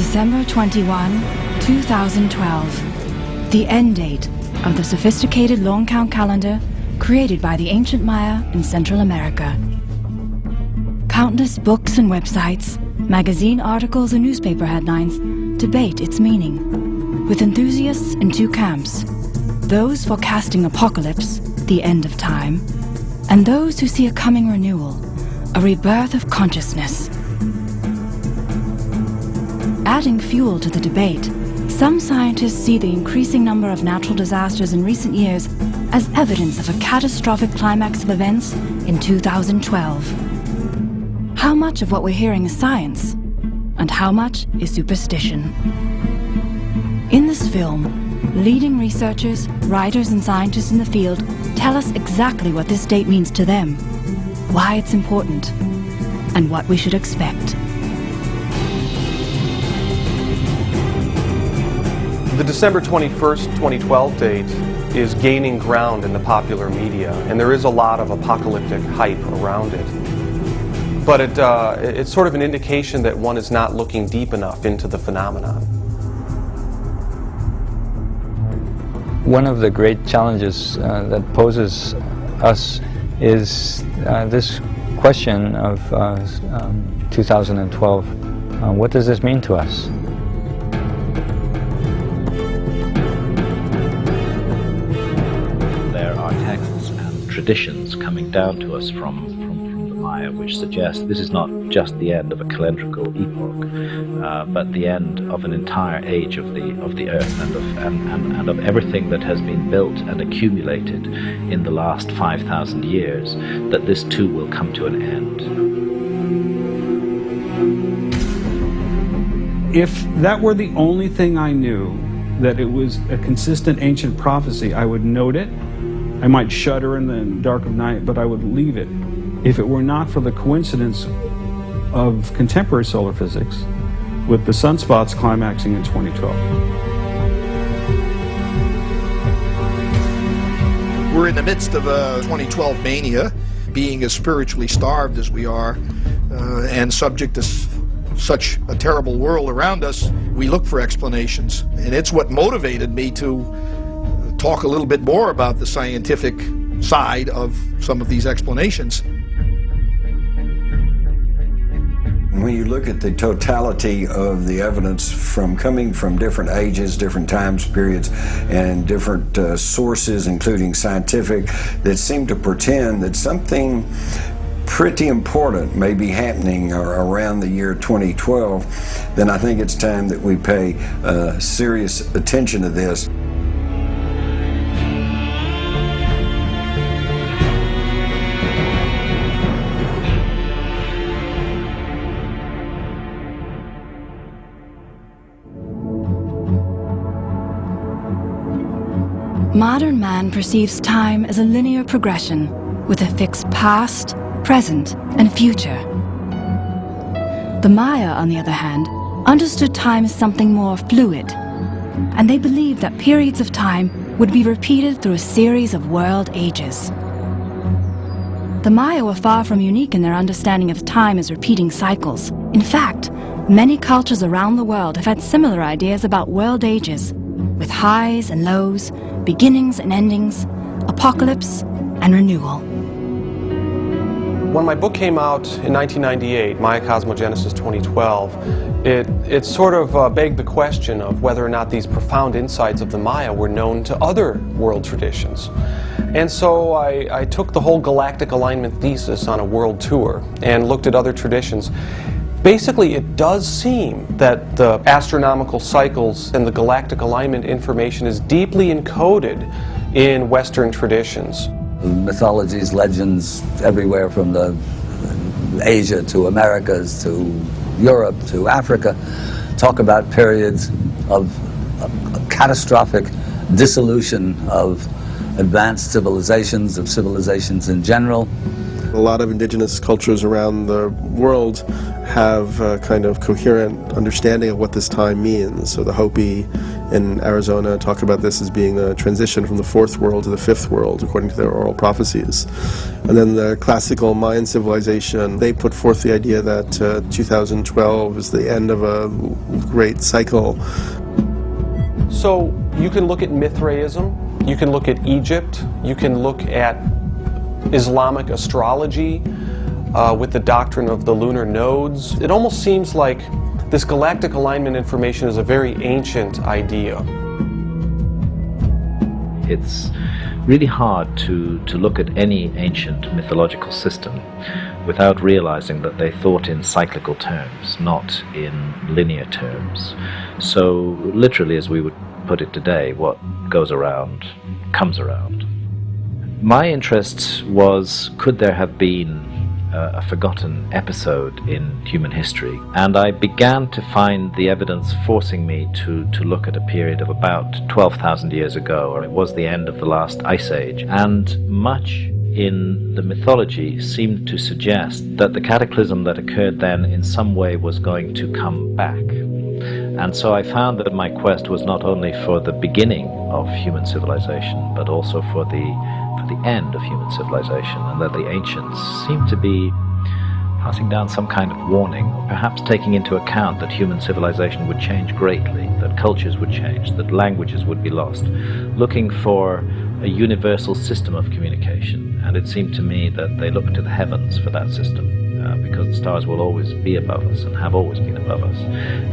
December 21, 2012, the end date of the sophisticated long count calendar created by the ancient Maya in Central America. Countless books and websites, magazine articles and newspaper headlines debate its meaning, with enthusiasts in two camps: those forecasting apocalypse, the end of time, and those who see a coming renewal, a rebirth of consciousness. Adding fuel to the debate, some scientists see the increasing number of natural disasters in recent years as evidence of a catastrophic climax of events in 2012. How much of what we're hearing is science, and how much is superstition? In this film, leading researchers, writers, and scientists in the field tell us exactly what this date means to them, why it's important, and what we should expect. The December 21st, 2012 date is gaining ground in the popular media, and there is a lot of apocalyptic hype around it. But it's sort of an indication that one is not looking deep enough into the phenomenon. One of the great challenges that poses us is this question of 2012. What does this mean to us? There are texts and traditions coming down to us from the Maya which suggest this is not just the end of a calendrical epoch, but the end of an entire age of the earth and of everything that has been built and accumulated in the last 5,000 years, that this too will come to an end. If that were the only thing I knew, that it was a consistent ancient prophecy, I would note it. I might shudder in the dark of night, but I would leave it. If it were not for the coincidence of contemporary solar physics with the sunspots climaxing in 2012. We're in the midst of a 2012 mania, being as spiritually starved as we are, and subject to such a terrible world around us. We look for explanations, and it's what motivated me to talk a little bit more about the scientific side of some of these explanations. When you look at the totality of the evidence coming from different ages, different time periods, and different sources, including scientific, that seem to portend that something pretty important may be happening around the year 2012, then I think it's time that we pay serious attention to this. Modern man perceives time as a linear progression with a fixed past, present, and future. The Maya, on the other hand, understood time as something more fluid, and they believed that periods of time would be repeated through a series of world ages. The Maya were far from unique in their understanding of time as repeating cycles. In fact, many cultures around the world have had similar ideas about world ages, with highs and lows, beginnings and endings, apocalypse and renewal. When my book came out in 1998, Maya Cosmogenesis 2012, it sort of begged the question of whether or not these profound insights of the Maya were known to other world traditions. And so I took the whole galactic alignment thesis on a world tour and looked at other traditions. Basically, it does seem that the astronomical cycles and the galactic alignment information is deeply encoded in Western traditions. Mythologies, legends everywhere from Asia to Americas to Europe to Africa talk about periods of catastrophic dissolution of advanced civilizations, of civilizations in general. A lot of indigenous cultures around the world have a kind of coherent understanding of what this time means. So the Hopi in Arizona talk about this as being a transition from the fourth world to the fifth world, according to their oral prophecies. And then the classical Mayan civilization, they put forth the idea that 2012 is the end of a great cycle. So you can look at Mithraism, you can look at Egypt, you can look at Islamic astrology with the doctrine of the lunar nodes. It almost seems like this galactic alignment information is a very ancient idea. It's really hard to look at any ancient mythological system without realizing that they thought in cyclical terms, not in linear terms. So literally, as we would put it today, what goes around comes around. My interest was, could there have been a forgotten episode in human history? And I began to find the evidence forcing me to look at a period of about 12,000 years ago, or it was the end of the last ice age. And much in the mythology seemed to suggest that the cataclysm that occurred then in some way was going to come back. And so I found that my quest was not only for the beginning of human civilization, but also for the end of human civilization, and that the ancients seemed to be passing down some kind of warning, or perhaps taking into account that human civilization would change greatly, that cultures would change, that languages would be lost, looking for a universal system of communication. And it seemed to me that they looked to the heavens for that system, because the stars will always be above us and have always been above us.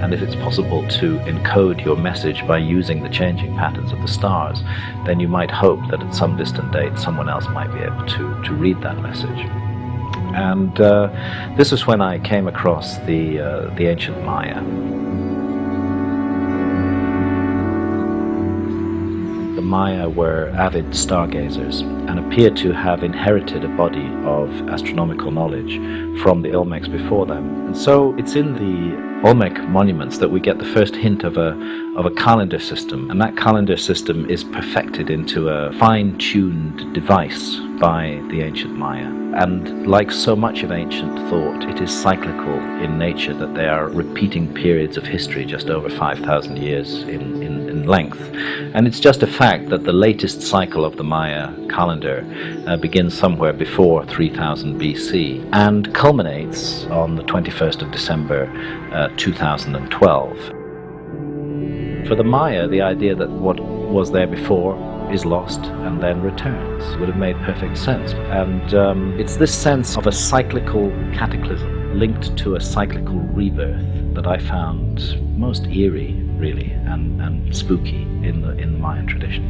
And if it's possible to encode your message by using the changing patterns of the stars, then you might hope that at some distant date someone else might be able to read that message. And this is when I came across the ancient Maya. The Maya were avid stargazers and appear to have inherited a body of astronomical knowledge from the Olmecs before them. And so it's in the Olmec monuments that we get the first hint of a calendar system, and that calendar system is perfected into a fine-tuned device by the ancient Maya. And like so much of ancient thought, it is cyclical in nature, that they are repeating periods of history just over 5,000 years in length. And it's just a fact that the latest cycle of the Maya calendar begins somewhere before 3000 BC and culminates on the 21st of December 2012. For the Maya, the idea that what was there before is lost and then returns would have made perfect sense. And it's this sense of a cyclical cataclysm linked to a cyclical rebirth that I found most eerie, really, and spooky in the Mayan tradition.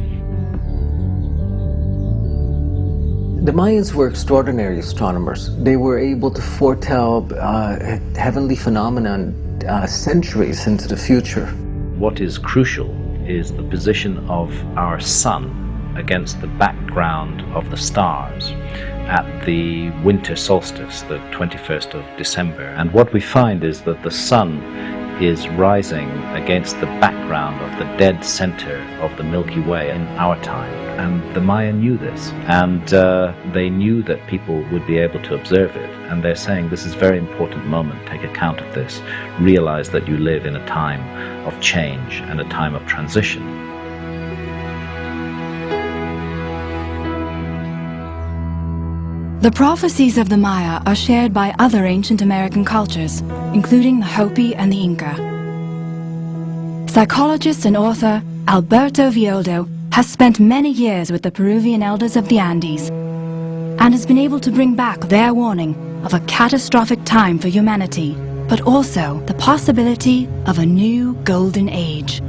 The Mayans were extraordinary astronomers. They were able to foretell heavenly phenomenon centuries into the future. What is crucial is the position of our sun against the background of the stars at the winter solstice, the 21st of December. And what we find is that the sun is rising against the background of the dead center of the Milky Way in our time. And the Maya knew this, and they knew that people would be able to observe it. And they're saying, this is a very important moment, take account of this, realize that you live in a time of change and a time of transition. The prophecies of the Maya are shared by other ancient American cultures, including the Hopi and the Inca. Psychologist and author Alberto Villoldo has spent many years with the Peruvian elders of the Andes and has been able to bring back their warning of a catastrophic time for humanity, but also the possibility of a new golden age.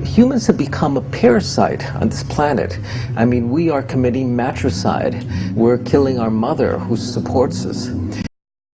Humans have become a parasite on this planet. I mean, we are committing matricide. We're killing our mother who supports us.